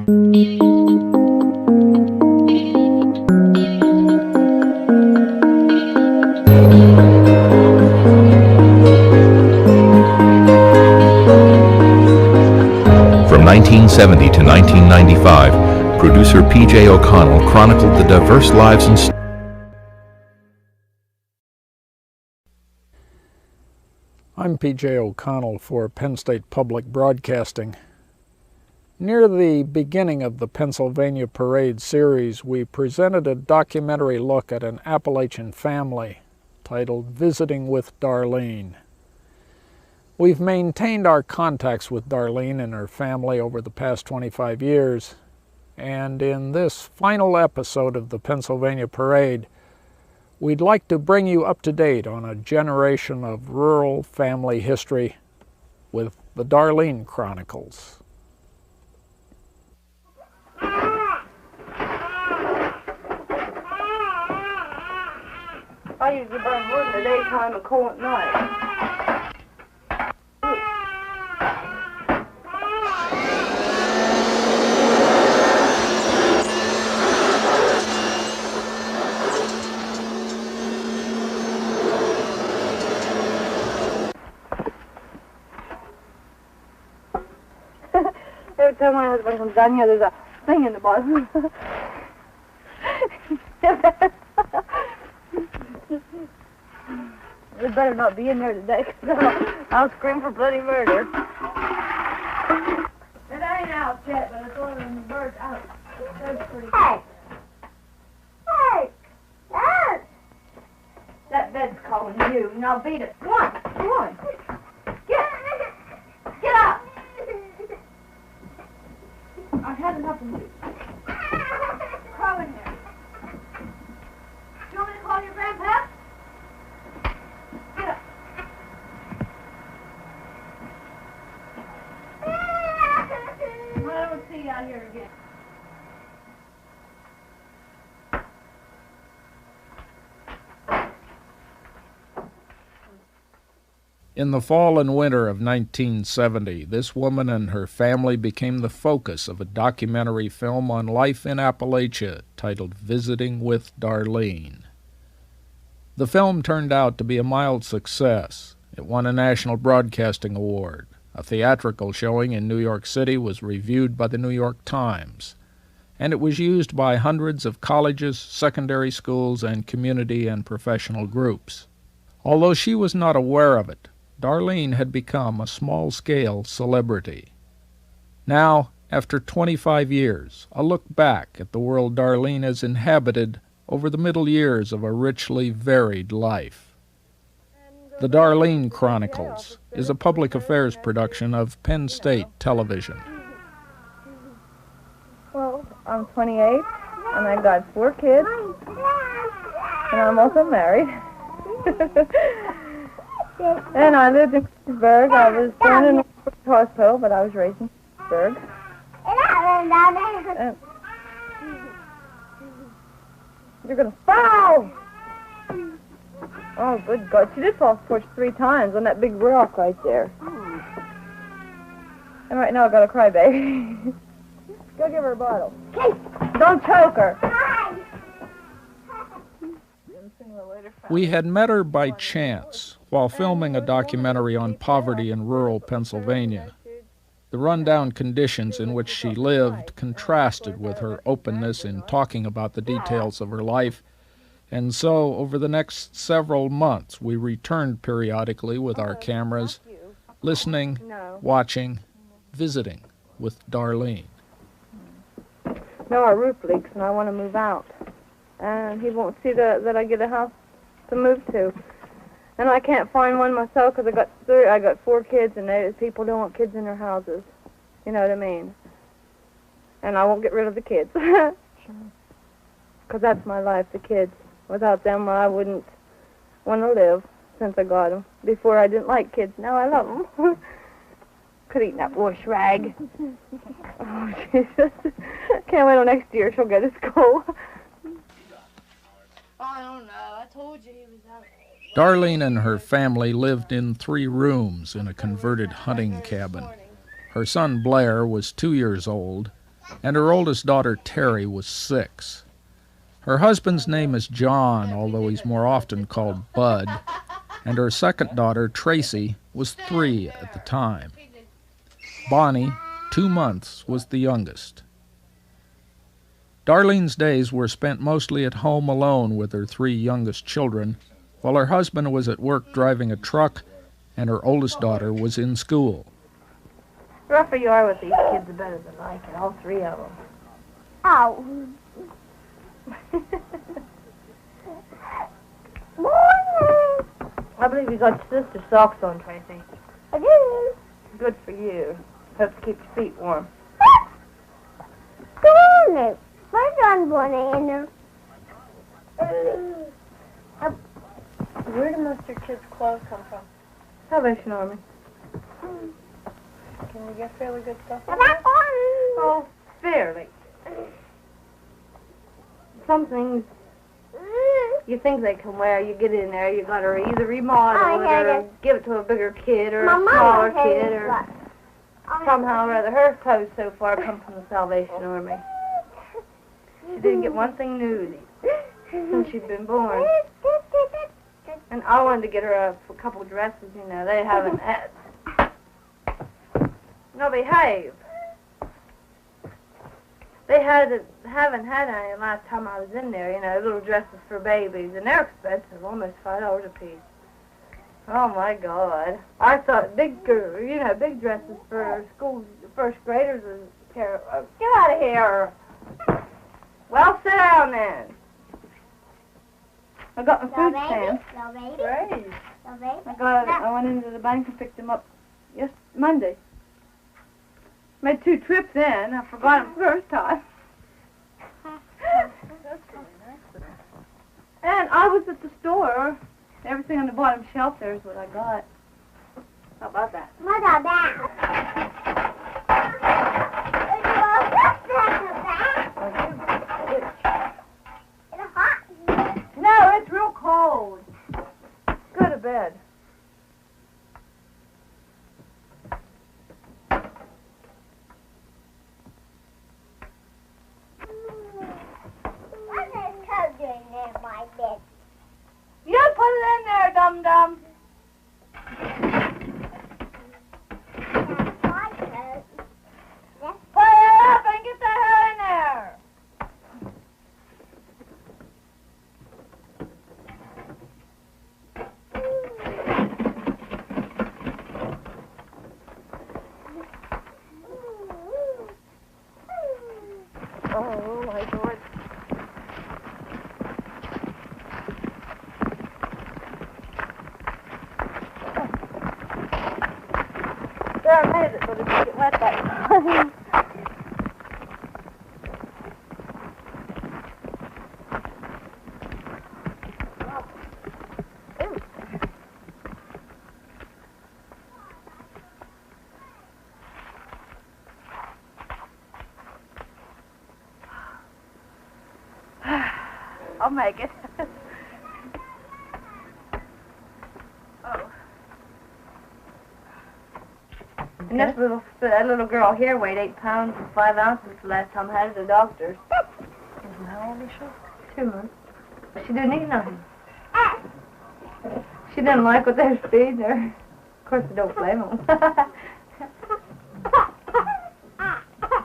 From 1970 to 1995, producer P.J. O'Connell chronicled the diverse lives and stories. I'm P.J. O'Connell for Penn State Public Broadcasting. Near the beginning of the Pennsylvania Parade series, we presented a documentary look at an Appalachian family titled Visiting with Darlene. We've maintained our contacts with Darlene and her family over the past 25 years, and in this final episode of the Pennsylvania Parade, we'd like to bring you up to date on a generation of rural family history with the Darlene Chronicles. I usually burn wood in the daytime and coal at night. Every time my husband comes down here, there's a thing in the bottom. We better not be in there today, because I'll scream for bloody murder. It ain't out yet, but it's only when the bird's out. That's pretty good. Hey! Hey! That bed's calling you. Now beat it. Come on. Come on. Get up! I've had enough of you. Crawl in there. You want me to call your grandpa? Get up. I don't see you out here again. In the fall and winter of 1970, this woman and her family became the focus of a documentary film on life in Appalachia titled Visiting with Darlene. The film turned out to be a mild success. It won a National Broadcasting Award. A theatrical showing in New York City was reviewed by the New York Times, and it was used by hundreds of colleges, secondary schools, and community and professional groups. Although she was not aware of it, Darlene had become a small-scale celebrity. Now, after 25 years, a look back at the world Darlene has inhabited over the middle years of a richly varied life. The Darlene Chronicles is a public affairs production of Penn State Television. Well, I'm 28, and I got 4 kids, and I'm also married. And I lived in Pittsburgh. I was born in a hospital, but I was raised in Pittsburgh. You're going to fall! Oh, good God. She did fall off the porch 3 times on that big rock right there. And right now I've got a crybaby. Go give her a bottle. Don't choke her. We had met her by chance while filming a documentary on poverty in rural Pennsylvania. The rundown conditions in which she lived contrasted with her openness in talking about the details of her life, and so over the next several months we returned periodically with our cameras, listening, watching, visiting with Darlene. No, our roof leaks and I want to move out. And he won't see that I get a house to move to. And I can't find one myself because I got 4 kids, and people don't want kids in their houses. You know what I mean? And I won't get rid of the kids. Because that's my life, the kids. Without them, I wouldn't want to live since I got them. Before, I didn't like kids. Now I love them. Could eat that wash rag. Oh, Jesus. Can't wait till next year she'll go to school. I don't know. I told you he was out. Darlene and her family lived in 3 rooms in a converted hunting cabin. Her son Blair was 2 years old, and her oldest daughter, Terry, was 6. Her husband's name is John, although he's more often called Bud, and her second daughter, Tracy, was 3 at the time. Bonnie, 2 months, was the youngest. Darlene's days were spent mostly at home alone with her 3 youngest children, while her husband was at work driving a truck and her oldest daughter was in school. The rougher you are with these kids, the better they like it, all 3 of them. Ow. I believe you got your sister's socks on, Tracy. I do. Good for you. Helps keep your feet warm. No. Where's one bunny in there? Where do most of your kids' clothes come from? Salvation Army. Can you get fairly good stuff? Oh, fairly. Some things you think they can wear, you get in there, you gotta either remodel it or give it to a bigger kid or a smaller kid or somehow or other. Her clothes so far come from the Salvation Army. She didn't get one thing new since she'd been born. And I wanted to get her a couple dresses, you know, they haven't had. No, behave. They haven't had any last time I was in there, you know, little dresses for babies, and they're expensive, almost $5 a piece. Oh my God! I thought big dresses for school first graders was terrible. Get out of here! Well, sit down then. I got my food stamps. Great. I went into the bank and picked them up Monday. Made 2 trips in. I forgot them first time. And I was at the store. Everything on the bottom shelf there is what I got. How about that? What about that? No, it's real cold. Go to bed. You put it in there, dum-dum. Put it up and get the hell in there. Oh, my God. There, I made it, but it didn't get wet that time. I'll make it. Oh. And that little girl here weighed 8 pounds and 5 ounces the last time I had her at the doctor's. And how old is she? 2 months. But she didn't eat nothing. She didn't like what they were feeding her. Of course, I don't blame them.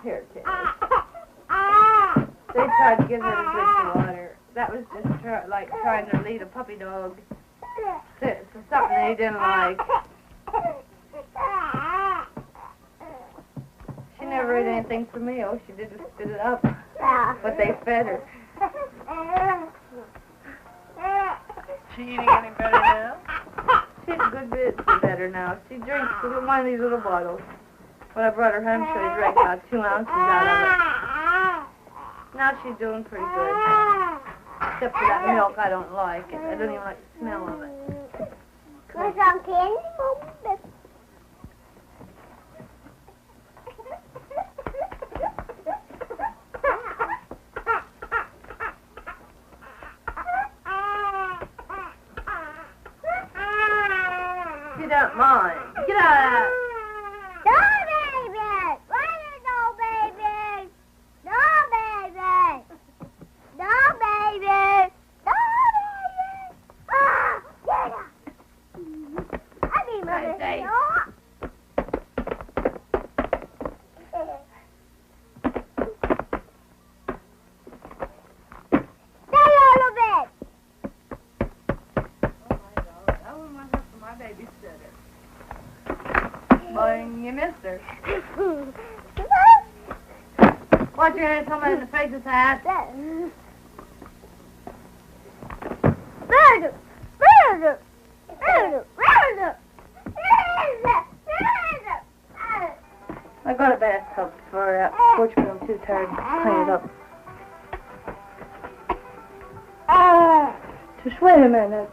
Here, Tim. They tried to give her to drink water. That was just like trying to lead a puppy dog to something they didn't like. She never ate anything for meal. She did just spit it up. But they fed her. She eating any better now? She's a good bit better now. She drinks one of these little bottles. When I brought her home, she only drank about 2 ounces out of it. Now she's doing pretty good. Except for that milk, I don't like it. I don't even like the smell of it. Want some candy? If you don't mind, get out of that. No, baby! Where is no baby? You missed her. Watch your hand, somebody in the face is hat. I got a bathtub for that porch, but I'm too tired to clean it up. Just wait a minute.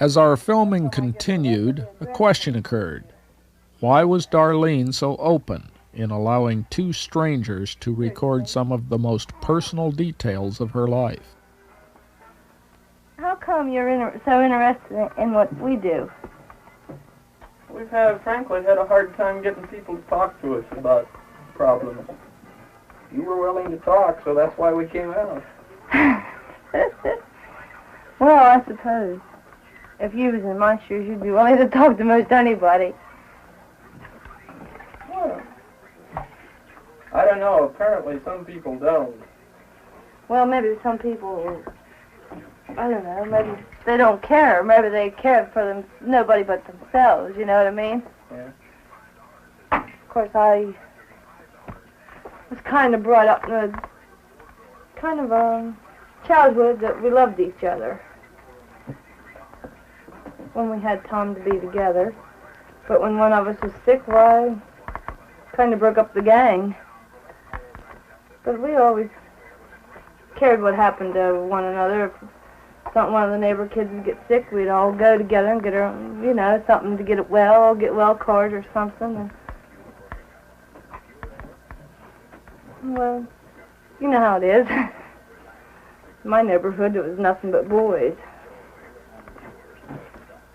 As our filming continued, a question occurred. Why was Darlene so open in allowing two strangers to record some of the most personal details of her life? How come you're so interested in what we do? We've frankly had a hard time getting people to talk to us about problems. You were willing to talk, so that's why we came out. Well, I suppose. If you was in my shoes, you'd be willing to talk to most anybody. Well, I don't know. Apparently some people don't. Well, maybe some people, I don't know, maybe they don't care. Maybe they care for nobody but themselves, you know what I mean? Yeah. Of course, I was kind of brought up in a kind of childhood that we loved each other when we had time to be together. But when one of us was sick, why, kind of broke up the gang. But we always cared what happened to one another. If one of the neighbor kids would get sick, we'd all go together and get her, you know, something to get well cards or something. And, well, you know how it is. In my neighborhood, it was nothing but boys.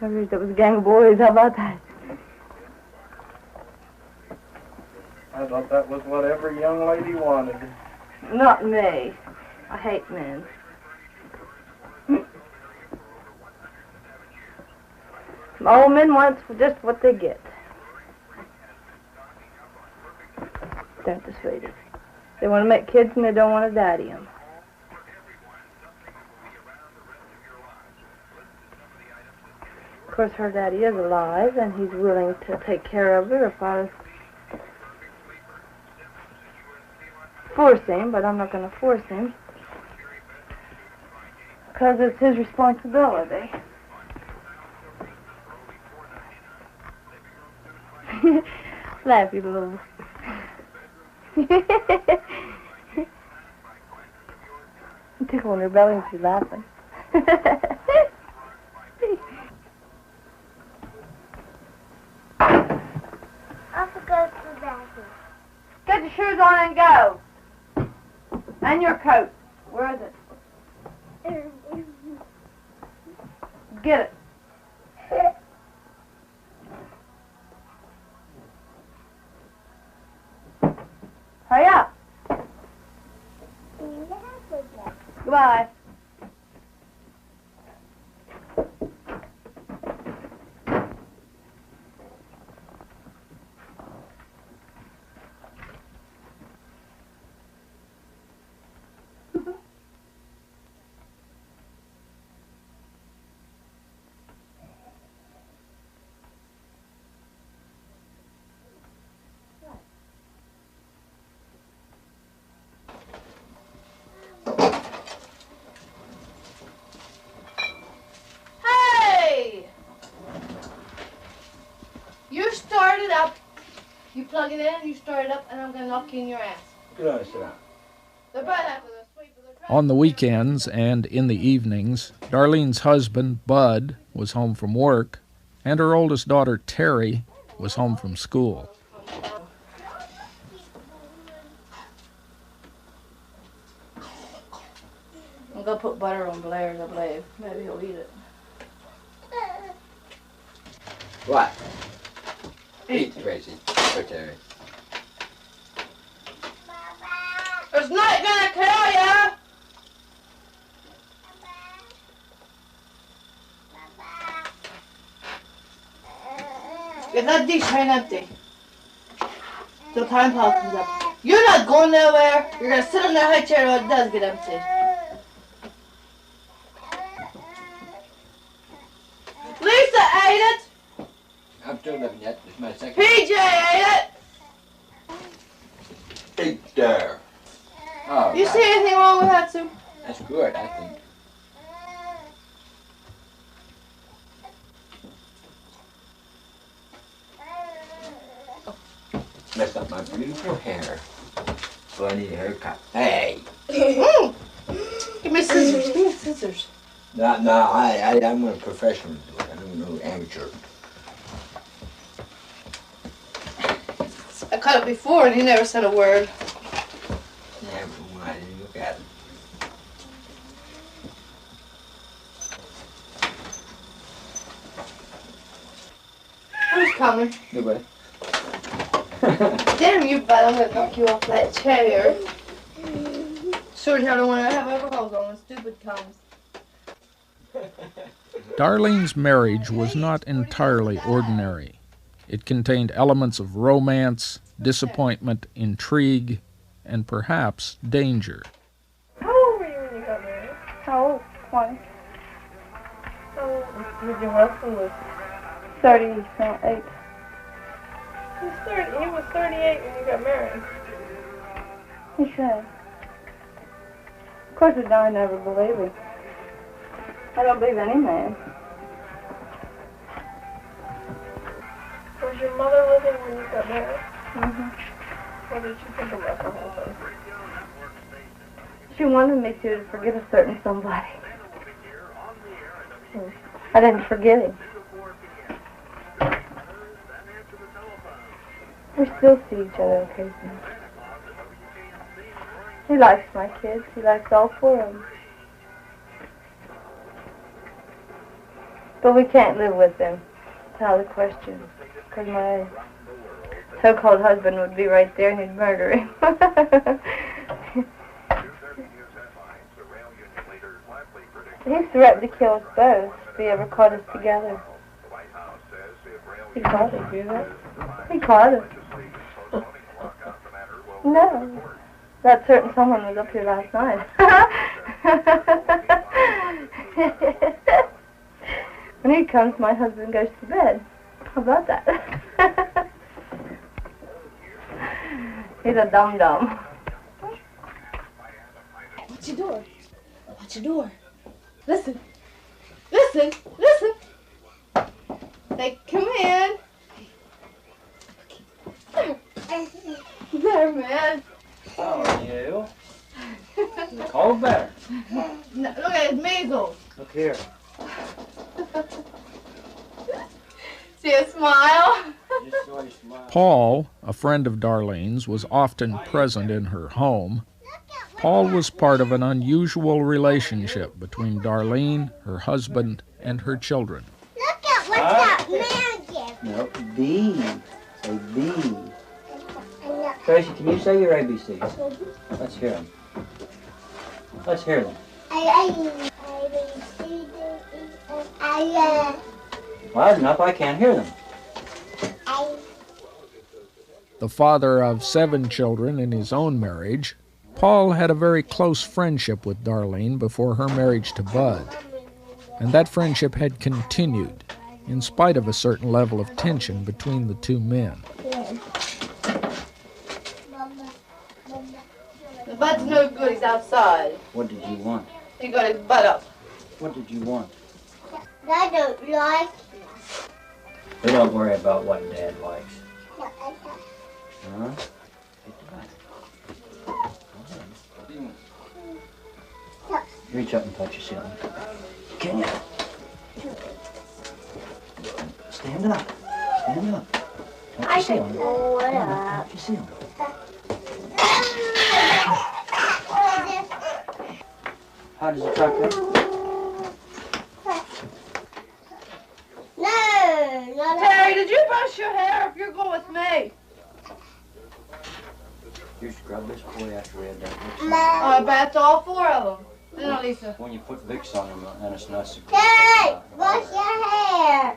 There was a gang of boys. How about that? I thought that was what every young lady wanted. Not me. I hate men. All men want just what they get. Don't they, sweetie? They want to make kids and they don't want to daddy them. Of course, her daddy is alive, and he's willing to take care of her if I force him, but I'm not going to force him because it's his responsibility. Laugh, you little... Tickle in her belly and she's laughing. I forgot to bathroom. Get your shoes on and go. And your coat. Where is it? Get it. Hurry up. Goodbye. You plug it in, you start it up, and I'm going to knock you in your ass. Good, sit down. They're both after the sweep of the On the weekends and in the evenings, Darlene's husband, Bud, was home from work, and her oldest daughter, Terry, was home from school. I'm going to put butter on Blair's, I believe. Maybe he'll eat it. What? Eat, Tracy. Or Terry. It's not going to kill ya! Get that dish right empty. Till time pile comes up. You're not going nowhere. You're going to sit on that high chair while it does get empty. ate it? I'm still living yet. This is my second. PJ ate Eat there. Oh, it! You see anything wrong with that soup? That's good, I think. Messed up my beautiful hair. So I need a haircut. Hey! Give me scissors. Give me scissors. No, I'm a professional. I'm no amateur. I cut it before and he never said a word. Never mind, look at it. Who's coming? Nobody. Damn you, bud. I'm gonna knock you off that chair. Sure as hell don't want to have overalls on when stupid comes. Darlene's marriage was not entirely ordinary. It contained elements of romance, disappointment, intrigue, and perhaps danger. How old were you when you got married? How old? 20. How old? Your husband was 38. He was 38 when you got married. He said. Of course, I never believe it. I don't believe any man. Was your mother living when you got married? Mm-hmm. What did she think about the whole thing? She wanted me to forget a certain somebody. I didn't forget him. We still see each other occasionally. He likes my kids. He likes all 4 of them. But we can't live with them. That's out of the question. Because my so-called husband would be right there and he'd murder him. He threatened to kill us both if he ever caught us together. He caught us, you know? He caught us. No. That certain someone was up here last night. When he comes, my husband goes to bed. How about that? He's a dum-dum. What's your door? What's your door? Listen. Listen. Listen. They come in. There, man. Oh, you. Cold better. No, look at his measles. Look here. See a smile? Just saw you smile. Paul, a friend of Darlene's, was often present in her home. Paul was part of an unusual relationship between Darlene, her husband, and her children. Look at what that man did. No, B. Say B. Tracy, can you say your ABCs? Let's hear them. Let's hear them. Loud enough, I can't hear them. The father of 7 children in his own marriage, Paul had a very close friendship with Darlene before her marriage to Bud. And that friendship had continued, in spite of a certain level of tension between the 2 men. The Bud's no good, he's outside. What did you want? He got his butt up. What did you want? I don't like. We don't worry about what Dad likes. Huh? Reach up and touch your ceiling. Can you? Stand up. Stand up. Touch your ceiling. Touch your ceiling. How does the truck go? No, not Terry, did you brush your hair if you're going with me? You scrub this boy after we had that Vicks No. I bathed all 4 of them. Didn't I, Lisa? When you put Vicks on them, then it's not so good. Hey, wash your hair.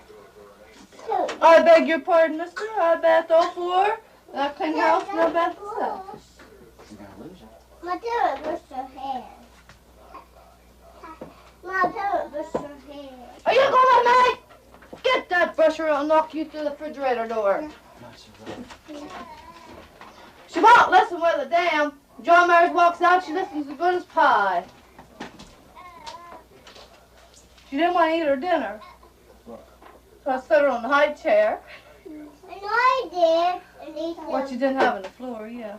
I beg your pardon, mister. I bathed all 4. And I cleaned the house and I bathed myself. You're gonna lose it. Ma, don't brush your hair. Ma, don't brush your hair. Are you going with me? Get that sure I don't knock you through the refrigerator door. She won't listen with a damn. John Myers walks out, she listens as good as pie. She didn't want to eat her dinner. So I set her on the high chair. And I did. What you didn't have on the floor, yeah.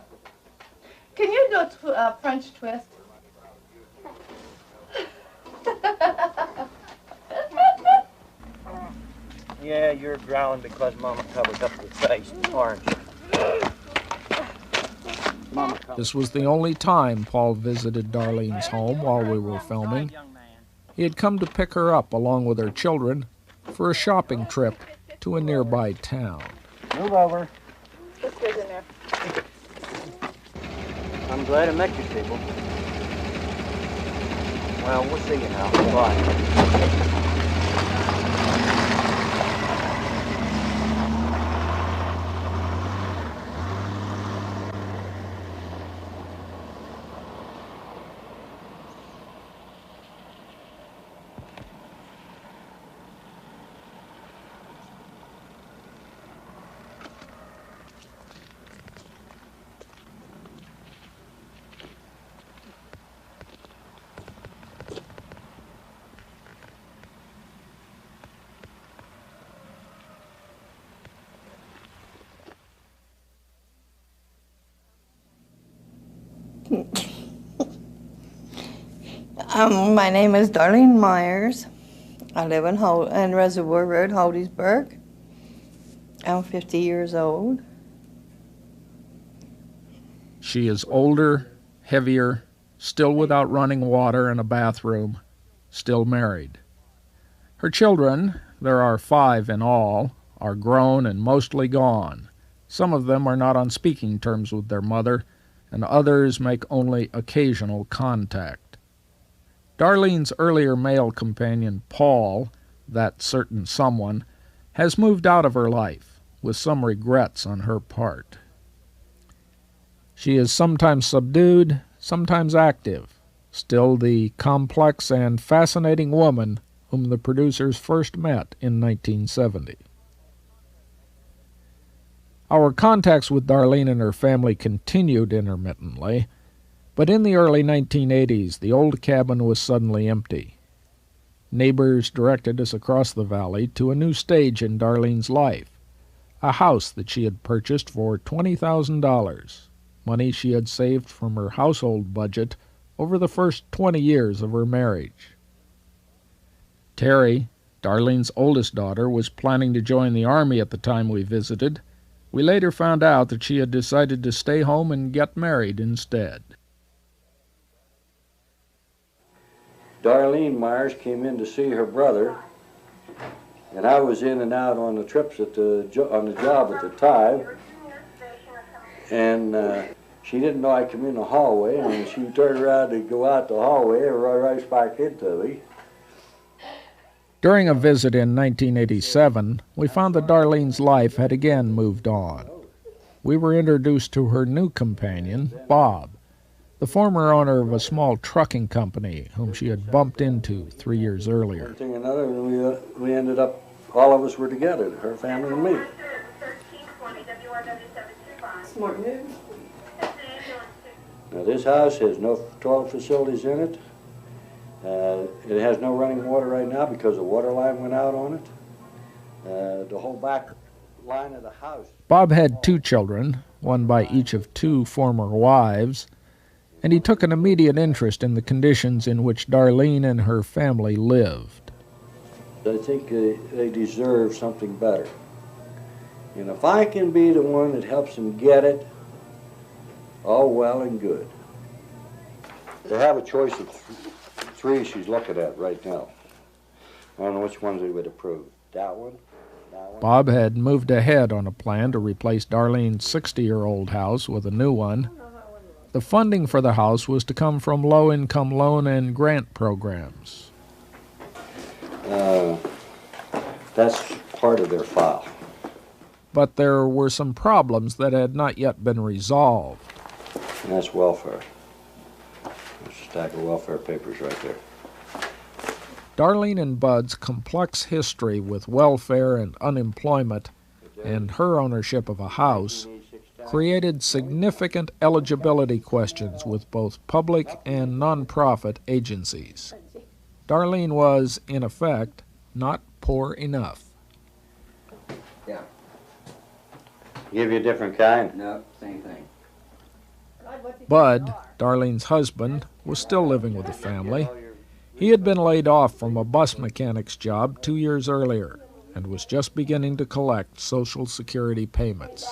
Can you do a French twist? Yeah, you're growling because Mama covered up your face, aren't you? This was the only time Paul visited Darlene's home while we were filming. He had come to pick her up along with her children for a shopping trip to a nearby town. Move over. Let's get in there. I'm glad I met you people. Well, we'll see you now. Bye. My name is Darlene Myers. I live in Reservoir Road, Holdysburg. I'm 50 years old. She is older, heavier, still without running water and a bathroom, still married. Her children, there are 5 in all, are grown and mostly gone. Some of them are not on speaking terms with their mother, and others make only occasional contact. Darlene's earlier male companion, Paul, that certain someone, has moved out of her life, with some regrets on her part. She is sometimes subdued, sometimes active, still the complex and fascinating woman whom the producers first met in 1970. Our contacts with Darlene and her family continued intermittently, but in the early 1980s, the old cabin was suddenly empty. Neighbors directed us across the valley to a new stage in Darlene's life, a house that she had purchased for $20,000, money she had saved from her household budget over the first 20 years of her marriage. Terry, Darlene's oldest daughter, was planning to join the Army at the time we visited. We later found out that she had decided to stay home and get married instead. Darlene Myers came in to see her brother, and I was in and out on the trips on the job at the time, and she didn't know I come in the hallway, and she turned around to go out the hallway and right back into me. During a visit in 1987, we found that Darlene's life had again moved on. We were introduced to her new companion, Bob, the former owner of a small trucking company whom she had bumped into 3 years earlier. One thing or another, and we ended up, all of us were together, her family and me. Smart move. Now this house has no toilet facilities in it. It has no running water right now because the water line went out on it. The whole back line of the house. Bob had 2 children, one by each of 2 former wives, and he took an immediate interest in the conditions in which Darlene and her family lived. I think they deserve something better. And if I can be the one that helps them get it, all well and good. They have a choice of 3 she's looking at right now. I don't know which ones they would approve. That one? Bob had moved ahead on a plan to replace Darlene's 60-year-old house with a new one. The funding for the house was to come from low-income loan and grant programs. That's part of their file. But there were some problems that had not yet been resolved. And that's welfare. There's a stack of welfare papers right there. Darlene and Bud's complex history with welfare and unemployment and her ownership of a house created significant eligibility questions with both public and nonprofit agencies. Darlene was, in effect, not poor enough. Yeah. Give you a different kind? No, same thing. Bud, Darlene's husband, was still living with the family. He had been laid off from a bus mechanic's job 2 years earlier and was just beginning to collect Social Security payments.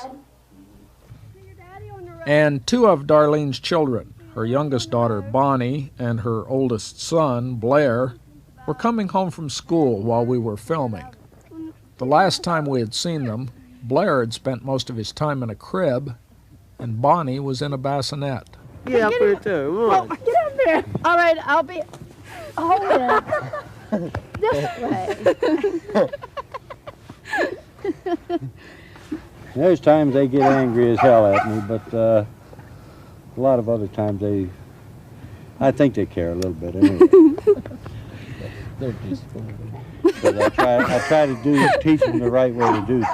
And two of Darlene's children, her youngest daughter Bonnie and her oldest son Blair, were coming home from school while we were filming. The last time we had seen them, Blair had spent most of his time in a crib, and Bonnie was in a bassinet. Get up there too. Oh, get up there. All right, I'll be. Hold it. This way. There's times they get angry as hell at me, but a lot of other times I think they care a little bit anyway. They're just But I try to teach them the right way to do.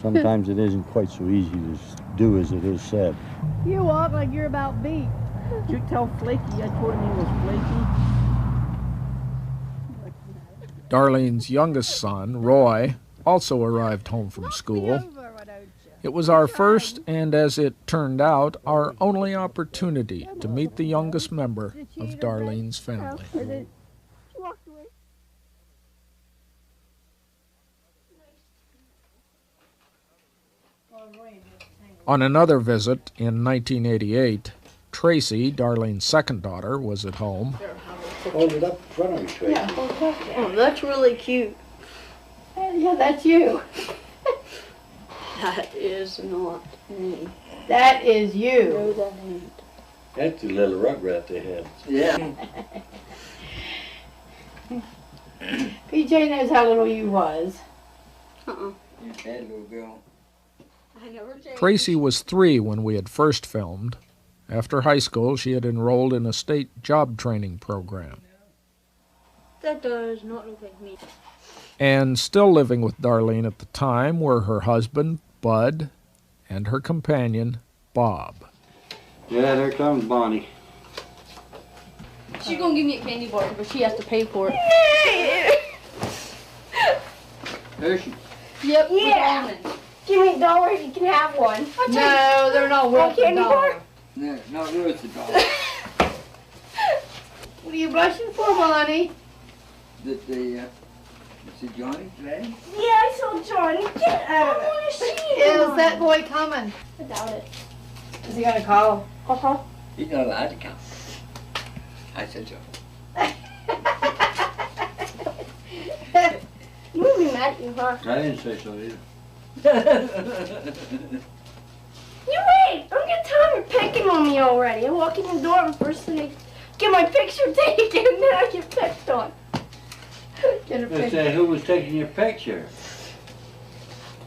Sometimes it isn't quite so easy to do as it is said. You walk like you're about beat. Did you tell Flaky I told him he was flaky? Darlene's youngest son, Roy, also arrived home from school. It was our first and, as it turned out, our only opportunity to meet the youngest member of Darlene's family. On another visit in 1988, Tracy, Darlene's second daughter, was at home. Hold it up in front of you, Tracy. Yeah, hold it up. Oh, that's really cute. Yeah, that's you. That is not me. That is you. No, that ain't. That's the little rugrat they had. Yeah. PJ knows how little you was. You bad little girl. I never changed. Tracy was 3 when we had first filmed. After high school, she had enrolled in a state job training program. That does not look like me. And still living with Darlene at the time were her husband, Bud, and her companion, Bob. Yeah, there comes Bonnie. She's gonna give me a candy bar, but she has to pay for it. Hershey. Yep, with Yeah. almonds. Give me $1, you can have one. No, they're not worth a candy bar? dollar. No, not worth the dollar. What are you blushing for, Bonnie? See Johnny today? Yeah, I saw Johnny. Get out of it. Is that boy coming? I doubt it. Is he gonna call? Uh-huh. He's not allowed to come. I said so. You would be mad at you, huh? I didn't say so either. You wait! Don't get tired of picking on me already. I walk in the door and first thing I get my picture taken and then I get picked on. Get a They picture. said, who was taking your picture?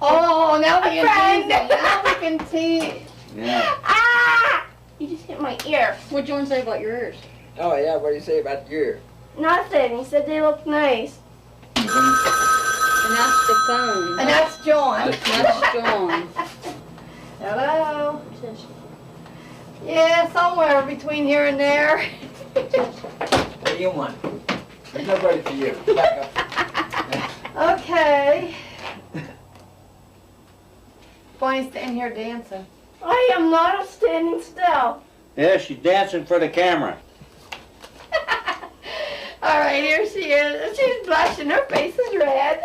Oh, now we A can friend. tease. Now we can tease. Yeah. Ah! You just hit my ear. What'd Jordan say about your ears? Oh yeah, what do you say about your? Nothing. He said they look nice. And that's the phone. And that's John. That's John. Hello. Yeah, somewhere between here and there. What do you want? There's nobody for you. Back up. Okay. Bonnie's sitting here dancing. I am not standing still. Yeah, she's dancing for the camera. All right, here she is. She's blushing. Her face is red.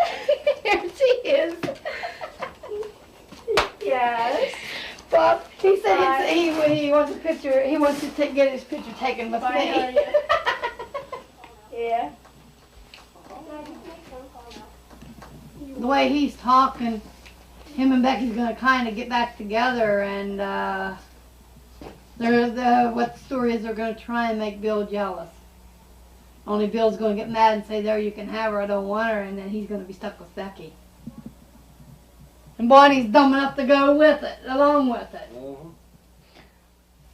Here she is. Yes. Bob, he said he wants a picture. He wants to get his picture taken with Fine, me. are you? Yeah. The way he's talking, him and Becky's gonna kind of get back together, and what the story is, they're gonna try and make Bill jealous. Only Bill's gonna get mad and say, "There, you can have her. I don't want her," and then he's gonna be stuck with Becky. And Bonnie's dumb enough to go with it, along with it.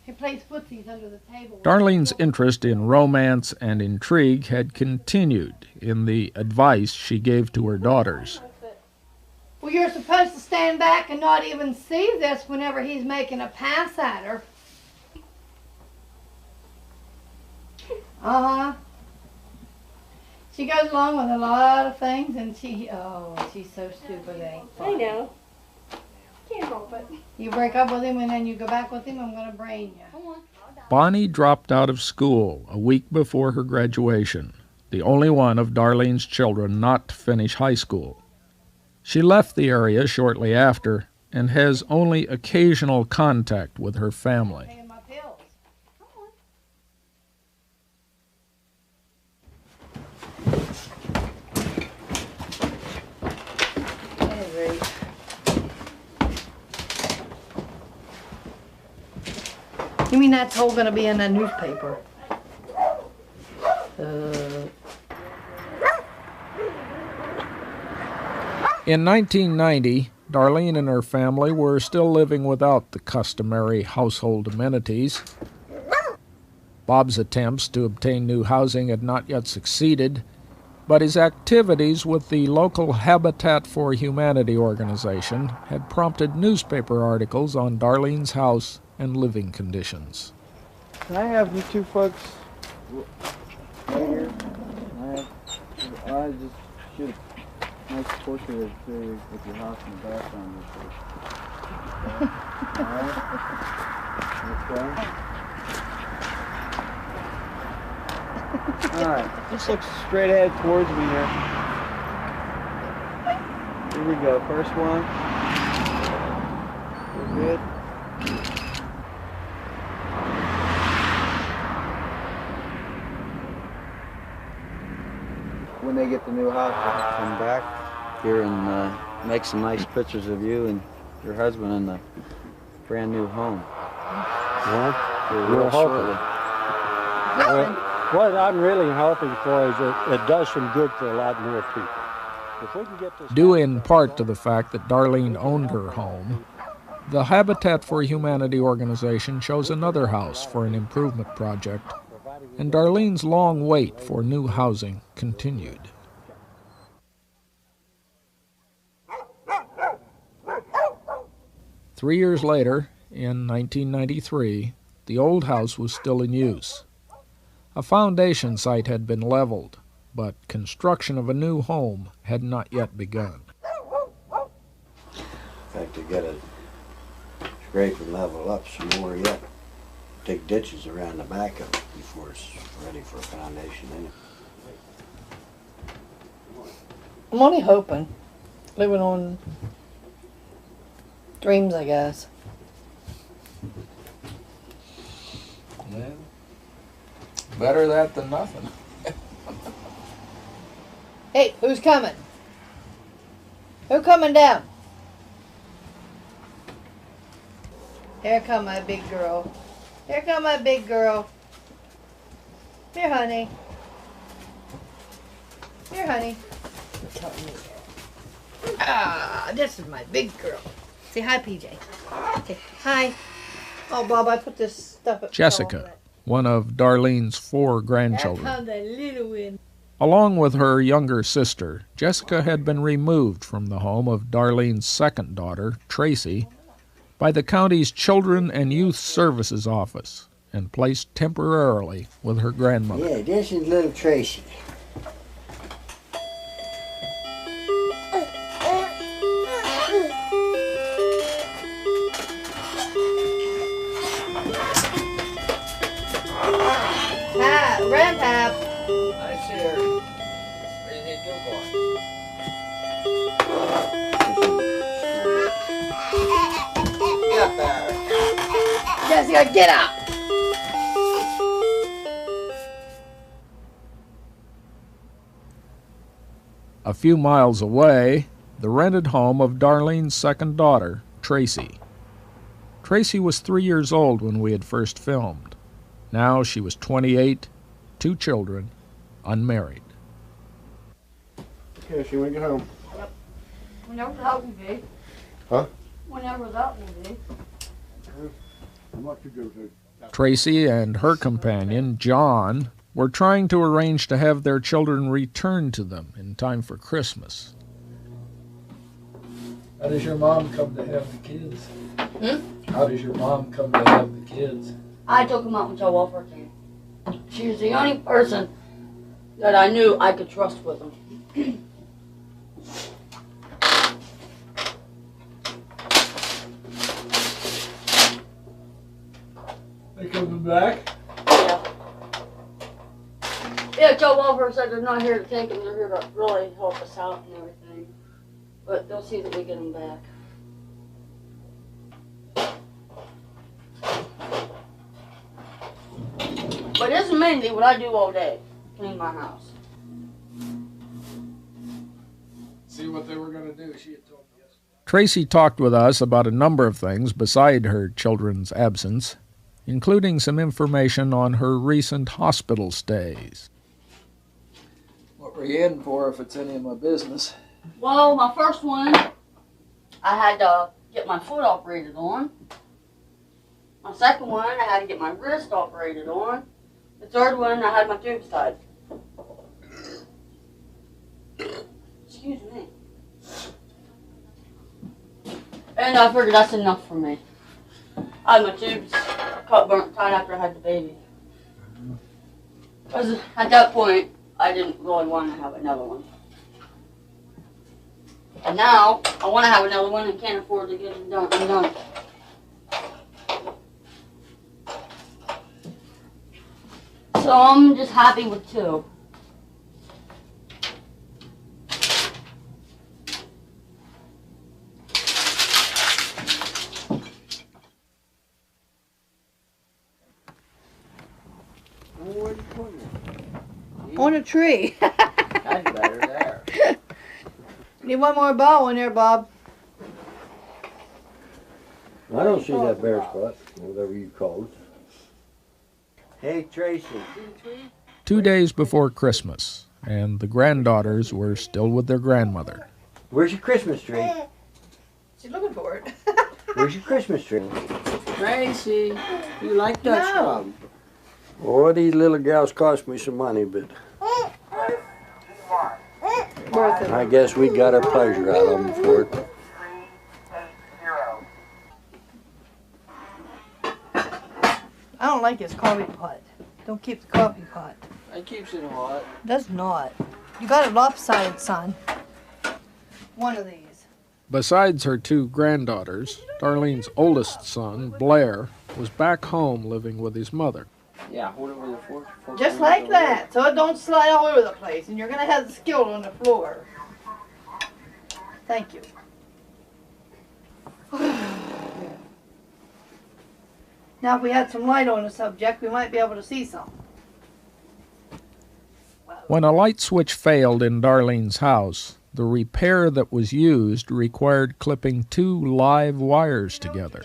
He plays footsies under the table. Darlene's interest in romance and intrigue had continued in the advice she gave to her daughters. Well, you're supposed to stand back and not even see this whenever he's making a pass at her. Uh-huh. She goes along with a lot of things, and she's so stupid, it ain't funny. I know. Can't help it. You break up with him and then you go back with him, I'm going to brain you. Come on. Bonnie dropped out of school a week before her graduation, the only one of Darlene's children not to finish high school. She left the area shortly after and has only occasional contact with her family. Taking my pills. Come on. You mean that's all going to be in the newspaper? In 1990, Darlene and her family were still living without the customary household amenities. Bob's attempts to obtain new housing had not yet succeeded, but his activities with the local Habitat for Humanity organization had prompted newspaper articles on Darlene's house and living conditions. Can I have you two folks right here? I just shoot a nice portrait of you with your house in the background. Okay. Alright, just look straight ahead towards me here. Here we go, first one. We're good. When they get the new house, they'll come back here and make some nice pictures of you and your husband in the brand new home. Well, Real shortly. what I'm really hoping for is that it does some good for a lot more people. If we can get this Due in part to the fact that Darlene owned her home, the Habitat for Humanity organization chose another house for an improvement project, and Darlene's long wait for new housing continued. Three years later, in 1993, the old house was still in use. A foundation site had been leveled, but construction of a new home had not yet begun. In fact, to get it scrape and level up some more yet. Dig ditches around the back of it before it's ready for a foundation in it. I'm only hoping. Living on dreams, I guess. Well, better that than nothing. Hey, who's coming? Who coming down? Here come my big girl. Here come my big girl. Here, honey. Here, honey. Ah, this is my big girl. Say hi, PJ. Say hi. Oh, Bob, I put this stuff at Jessica, one of Darlene's 4 grandchildren. There comes the little one. Along with her younger sister, Jessica had been removed from the home of Darlene's second daughter, Tracy, by the county's Children and Youth Services Office and placed temporarily with her grandmother. Yeah, this is little Tracy. Grandpap. I see her. What do you think you're going? Get up there. Jessica, get up. A few miles away, the rented home of Darlene's second daughter, Tracy. Tracy was 3 years old when we had first filmed. Now she was 28, 2 children, unmarried. Okay, she want to get home. Yep. Whenever that will be. Huh? Whenever that will be. How much you go to? Tracy and her companion, John, were trying to arrange to have their children returned to them in time for Christmas. How does your mom come to have the kids? Hmm? How does your mom come to have the kids? I took them out with a welfare camp. She was the only person that I knew I could trust with them. They coming back? Yeah, Joe Welfare said they're not here to take them, they're here to really help us out and everything. But they'll see that we get them back. But this is mainly what I do all day, clean my house. See what they were going to do, she had told me yesterday. Tracy talked with us about a number of things beside her children's absence, including some information on her recent hospital stays. What were you in for if it's any of my business? Well, my first one, I had to get my foot operated on. My second one, I had to get my wrist operated on. The third one, I had my tubes tied. Excuse me. And I figured that's enough for me. I had my tubes cut, burnt, tied after I had the baby. Because at that point, I didn't really want to have another one. And now, I want to have another one and can't afford to get it done. So I'm just happy with two. On a tree. That's better there. Need one more ball in there, Bob. I don't see that bare spot, whatever you call it. Hey, Tracy. 2 days before Christmas, and the granddaughters were still with their grandmother. Where's your Christmas tree? She's looking for it. Where's your Christmas tree? Tracy, you like Dutch rum? Well, these little gals cost me some money, but Worth it. I guess we got our pleasure out of them for it. I don't like his coffee pot. Don't keep the coffee pot. It keeps it hot. Does not. You got it lopsided, son. One of these. Besides her two granddaughters, Darlene's oldest son, Blair, was back home living with his mother. Yeah, hold it with a fork. Just like that, so it don't slide all over the place, and you're gonna have the skillet on the floor. Thank you. Now, if we had some light on the subject, we might be able to see some. When a light switch failed in Darlene's house, the repair that was used required clipping two live wires together.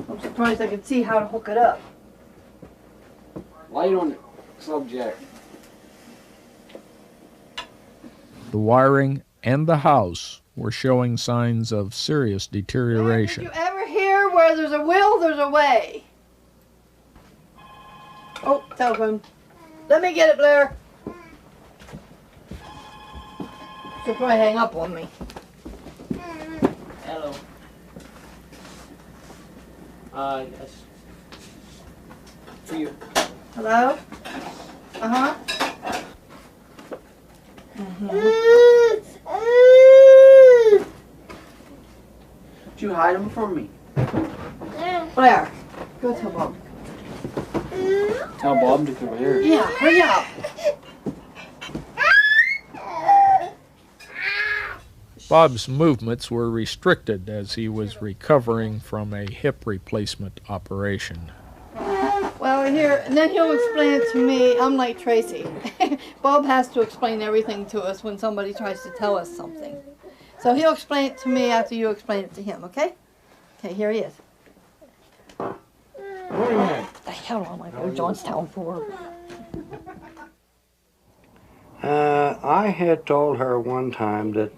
I'm surprised I could see how to hook it up. Light on the subject. The wiring and the house were showing signs of serious deterioration. Did you ever hear where there's a will, there's a way? Oh, telephone. Let me get it, Blair. She'll probably hang up on me. Hello. Yes. For you. Hello? Uh-huh. Did you hide them from me? Blair, go tell Bob. Tell Bob to come here. Yeah, hurry up. Bob's movements were restricted as he was recovering from a hip replacement operation. Well, here, and then he'll explain it to me. I'm like Tracy. Bob has to explain everything to us when somebody tries to tell us something. So he'll explain it to me after you explain it to him, okay? Okay, here he is. What the hell am I going to Johnstown for? I had told her one time that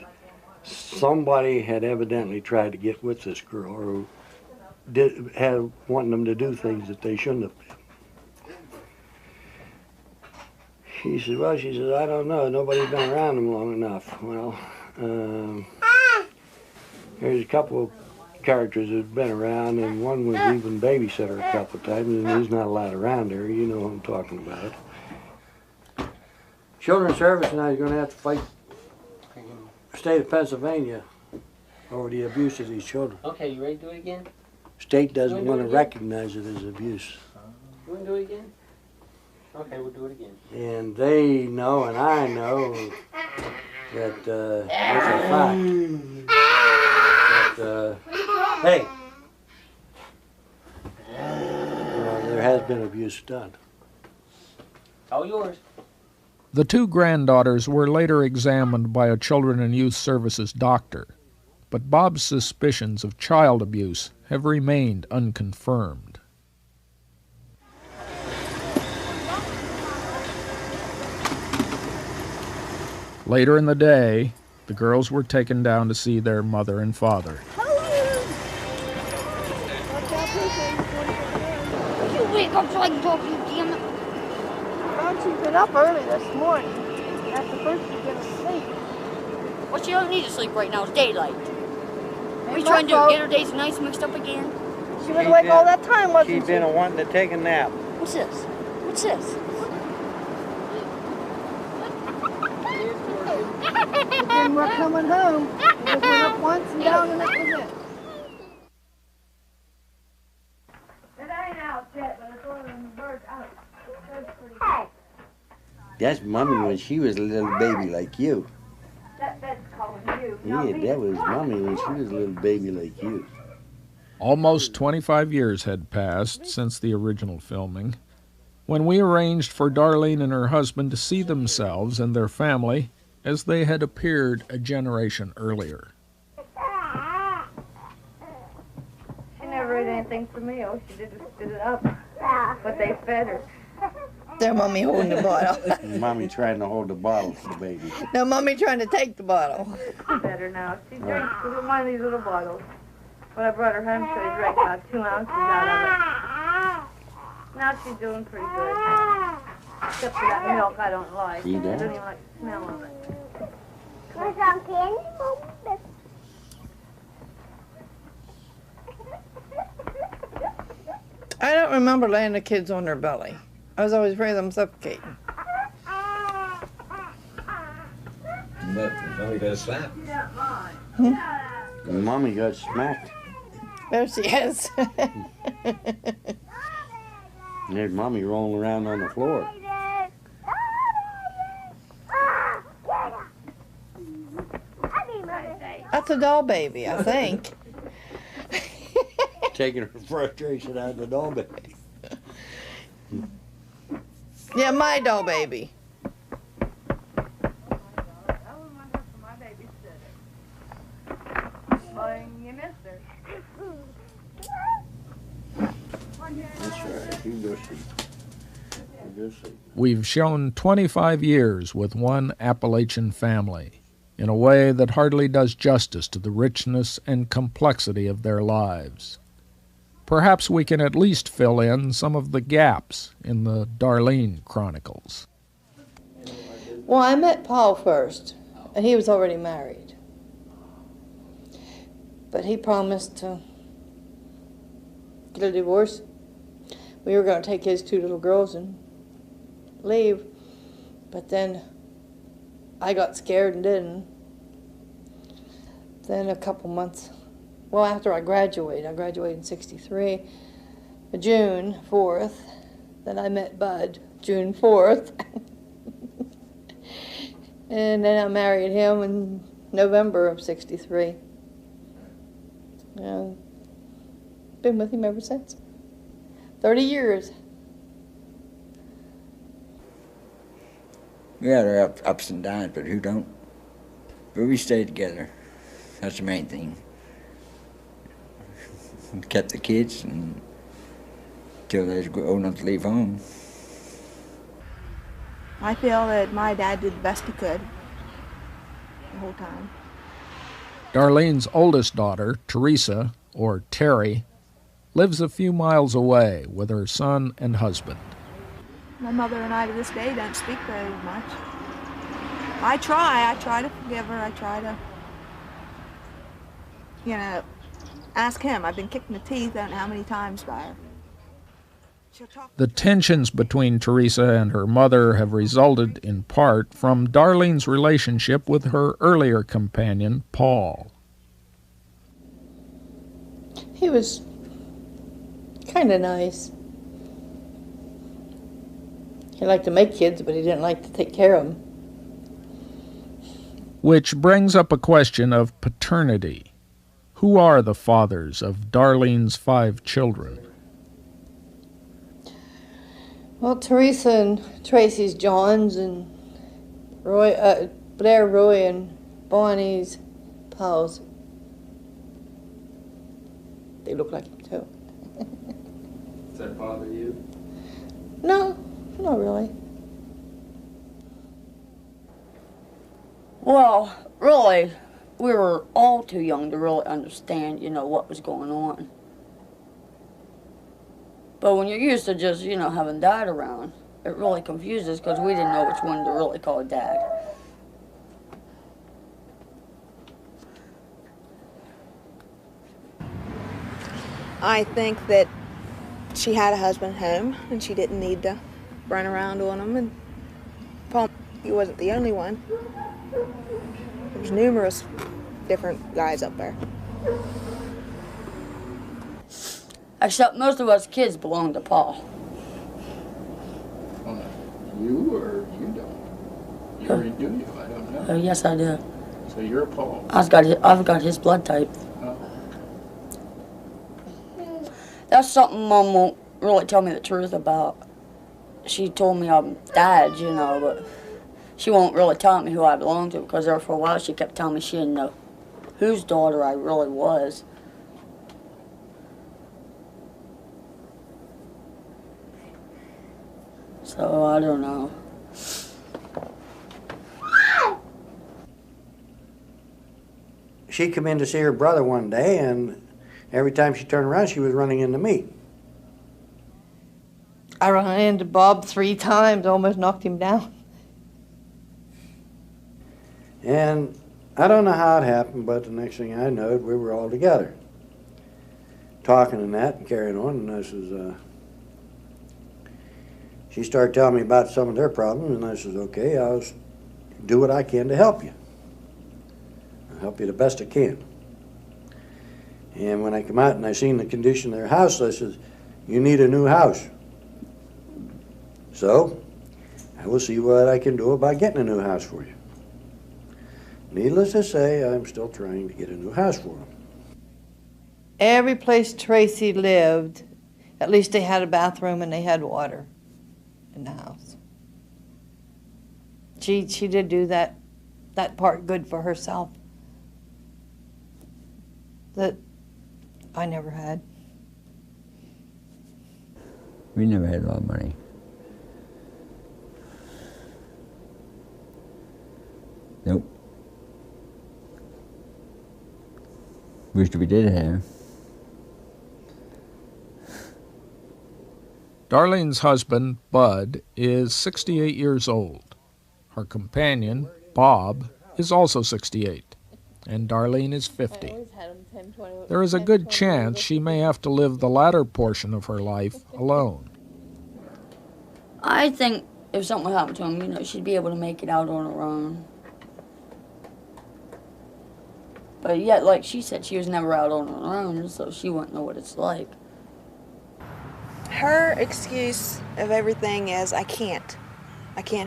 somebody had evidently tried to get with this girl, or wanting them to do things that they shouldn't have been. She said, well, I don't know. Nobody's been around them long enough. Well, there's a couple of characters that have been around, and one was even babysitter a couple of times, and he's not allowed around her. You know what I'm talking about. Children's Service and I is going to have to fight the state of Pennsylvania over the abuse of these children. Okay, you ready to do it again? State doesn't want to recognize it as abuse. You want to do it again? Okay, we'll do it again. And they know, and I know, that it's a fact. That, hey, there has been abuse done. All yours. The two granddaughters were later examined by a Children and Youth Services doctor, but Bob's suspicions of child abuse have remained unconfirmed. Later in the day, the girls were taken down to see their mother and father. You wake up so I can talk to you, damn it. Well, she's been up early this morning. After first she get to sleep. Well, she don't need to sleep right now. It's daylight. What are you my trying to do? fault. Get her days nice mixed up again? She was awake all that time, wasn't she? She's been wanting to take a nap. What's this? What's this? Then we're coming home. We went up once and down, and that was it. It ain't out yet, but it's ordering the birds out. That's pretty That's Mommy when she was a little baby like you. That's calling you. Yeah, that was Mommy when she was a little baby like you. Almost 25 years had passed since the original filming, when we arranged for Darlene and her husband to see themselves and their family as they had appeared a generation earlier. She never ate anything for me. Oh, she did just spit it up. But they fed her. There, Mommy holding the bottle. Mommy trying to hold the bottle for the baby. Now, Mommy trying to take the bottle. She's better now. She drinks one of these little bottles. When I brought her home, she drank about 2 ounces out of it. Now she's doing pretty good. Except for that milk I don't like. See I that? don't even like the smell of it. I don't remember laying the kids on their belly. I was always afraid of them suffocating. But Mommy got a slap. Mommy got smacked. There she is. And there's Mommy rolling around on the floor. That's a doll baby, I think. Taking her frustration out of the doll baby. Yeah, my doll baby. You missed her. That's right. You go see. You go see. We've shown 25 years with one Appalachian family in a way that hardly does justice to the richness and complexity of their lives. Perhaps we can at least fill in some of the gaps in the Darlene Chronicles. Well, I met Paul first, and he was already married. But he promised to get a divorce. We were going to take his 2 little girls and leave. But then I got scared and didn't. Then a couple months, well, after I graduated in 63, June 4th, then I met Bud, June 4th. And then I married him in November of 63. And been with him ever since. 30 years. Yeah, there are ups and downs, but who don't? But we stayed together. That's the main thing. Kept the kids until they was old enough to leave home. I feel that my dad did the best he could the whole time. Darlene's oldest daughter, Teresa, or Terry, lives a few miles away with her son and husband. My mother and I to this day don't speak very much. I try to forgive her. I try to, ask him. I've been kicked in the teeth, I don't know how many times by her. The tensions between Teresa and her mother have resulted, in part, from Darlene's relationship with her earlier companion, Paul. He was kind of nice. He liked to make kids, but he didn't like to take care of them. Which brings up a question of paternity. Who are the fathers of Darlene's 5 children? Well, Teresa and Tracy's John's, and Blair, Roy, and Bonnie's Paul's. They look like him too. Does that bother you? No, not really. Well, really, we were all too young to really understand, what was going on. But when you're used to just, having Dad around, it really confused us because we didn't know which one to really call Dad. I think that she had a husband home and she didn't need to run around on him. And Paul, he wasn't the only one. There's numerous different guys up there. Except most of us kids belong to Paul. You or you don't? You already do you? I don't know. Yes, I do. So you're Paul. I've got his blood type. Oh. That's something Mom won't really tell me the truth about. She told me I'm Dad's, but she won't really tell me who I belong to because there for a while she kept telling me she didn't know whose daughter I really was. So I don't know. She come in to see her brother one day, and every time she turned around, she was running into me. I ran into Bob 3 times, almost knocked him down. And I don't know how it happened, but the next thing I knowed, we were all together, talking and that and carrying on, and I says, she started telling me about some of their problems, and I says, okay, I'll do what I can to help you. I'll help you the best I can. And when I come out and I seen the condition of their house, I says, you need a new house. So, I will see what I can do about getting a new house for you. Needless to say, I'm still trying to get a new house for them. Every place Tracy lived, at least they had a bathroom and they had water in the house. She did do that part good for herself that I never had. We never had a lot of money. Nope. Wished we did have. Darlene's husband, Bud, is 68 years old. Her companion, Bob, is also 68, and Darlene is 50. There is a good chance she may have to live the latter portion of her life alone. I think if something happened to him, she'd be able to make it out on her own. But yet, like she said, she was never out on her own, so she wouldn't know what it's like. Her excuse of everything is, I can't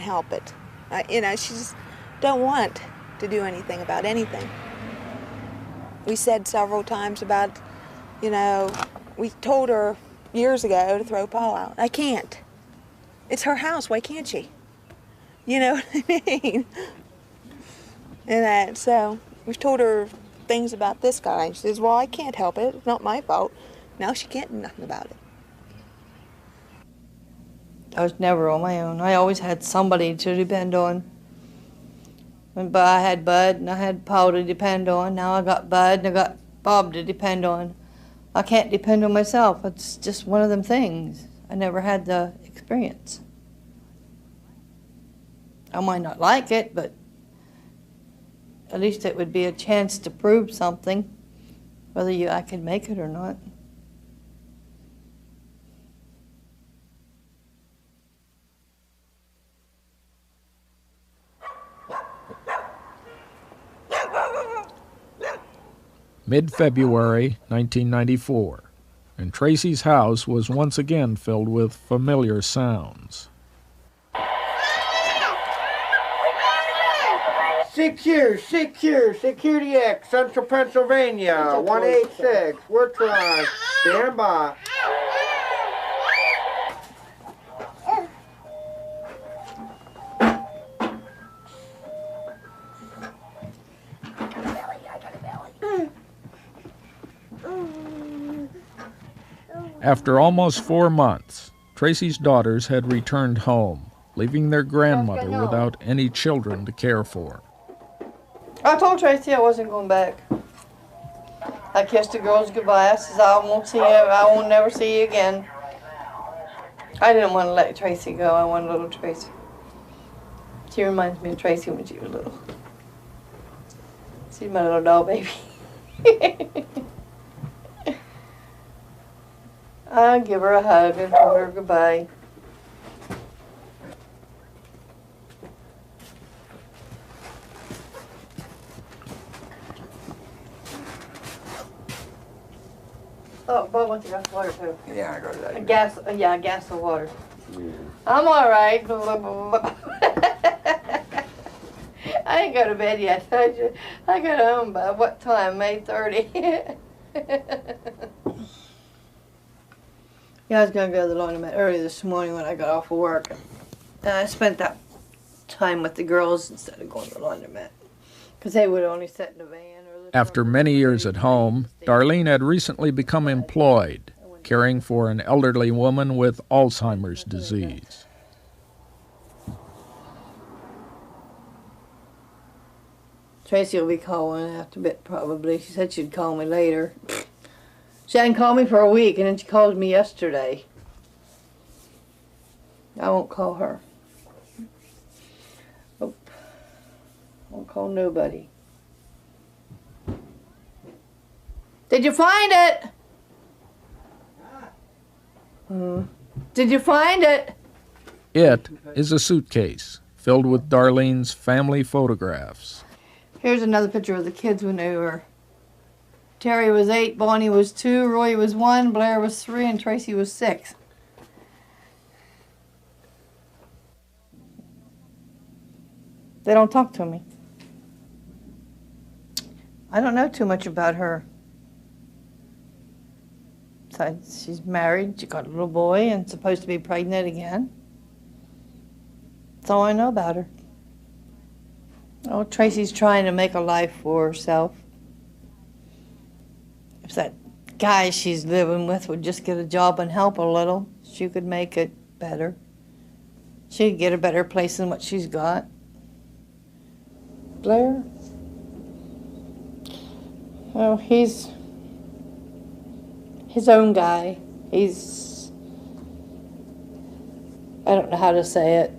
help it. She just don't want to do anything about anything. We said several times about, we told her years ago to throw Paul out. I can't. It's her house, why can't she? You know what I mean? And so we've told her things about this guy. She says, well, I can't help it. It's not my fault. Now she can't do nothing about it. I was never on my own. I always had somebody to depend on. But I had Bud and I had Paul to depend on. Now I got Bud and I got Bob to depend on. I can't depend on myself. It's just one of them things. I never had the experience. I might not like it, but at least it would be a chance to prove something, whether I can make it or not. Mid-February 1994, and Tracy's house was once again filled with familiar sounds. 6 years, Security X, Central Pennsylvania, 186. We're trying. Stand by. After almost 4 months, Tracy's daughters had returned home, leaving their grandmother without any children to care for. I told Tracy I wasn't going back. I kissed the girls goodbye. I says, I won't see you. I won't never see you again. I didn't want to let Tracy go. I wanted little Tracy. She reminds me of Tracy when she was little. She's my little doll baby. I give her a hug and told her goodbye. Oh, Bob wants a glass of water too. Yeah, I go to that. A gas of water. Yeah. I'm all right. I ain't go to bed yet. I got home by what time? May 30. Yeah, I was going to go to the laundromat early this morning when I got off of work. And I spent that time with the girls instead of going to the laundromat. Because they would only sit in the van. After many years at home, Darlene had recently become employed, caring for an elderly woman with Alzheimer's disease. Tracy will be calling after a bit, probably. She said she'd call me later. She hadn't called me for a week, and then she called me yesterday. I won't call her. Nope. I won't call nobody. Did you find it? Did you find it? It is a suitcase filled with Darlene's family photographs. Here's another picture of the kids when they were. Terry was 8, Bonnie was 2, Roy was 1, Blair was 3, and Tracy was 6. They don't talk to me. I don't know too much about her. She's married, she got a little boy, and supposed to be pregnant again. That's all I know about her. Oh, Tracy's trying to make a life for herself. If that guy she's living with would just get a job and help a little, she could make it better. She'd get a better place than what she's got. Blair? Oh, he's his own guy. He's, I don't know how to say it.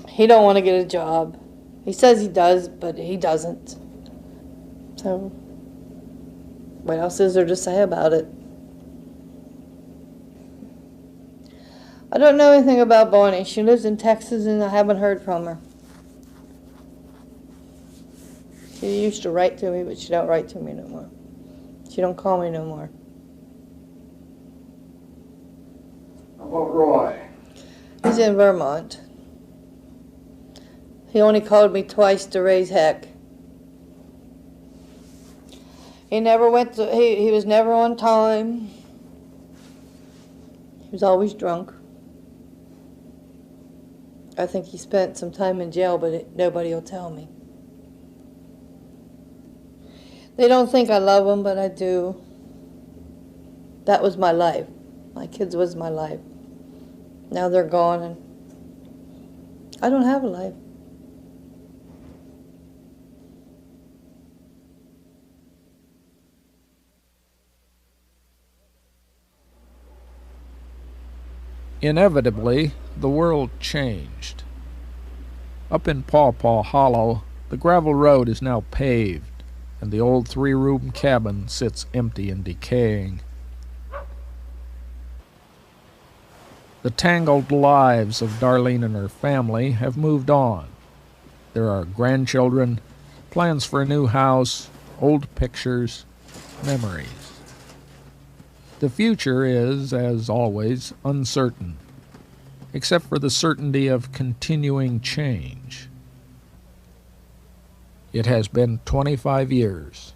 He don't want to get a job. He says he does, but he doesn't. So, what else is there to say about it? I don't know anything about Bonnie. She lives in Texas and I haven't heard from her. She used to write to me, but she don't write to me no more. She don't call me no more. How about Roy? He's in Vermont. He only called me twice to raise heck. He never went to, he was never on time. He was always drunk. I think he spent some time in jail, but nobody will tell me. They don't think I love them, but I do. That was my life. My kids was my life. Now they're gone, and I don't have a life. Inevitably, the world changed. Up in Paw Paw Hollow, the gravel road is now paved, and the old three-room cabin sits empty and decaying. The tangled lives of Darlene and her family have moved on. There are grandchildren, plans for a new house, old pictures, memories. The future is, as always, uncertain, except for the certainty of continuing change. It has been 25 years.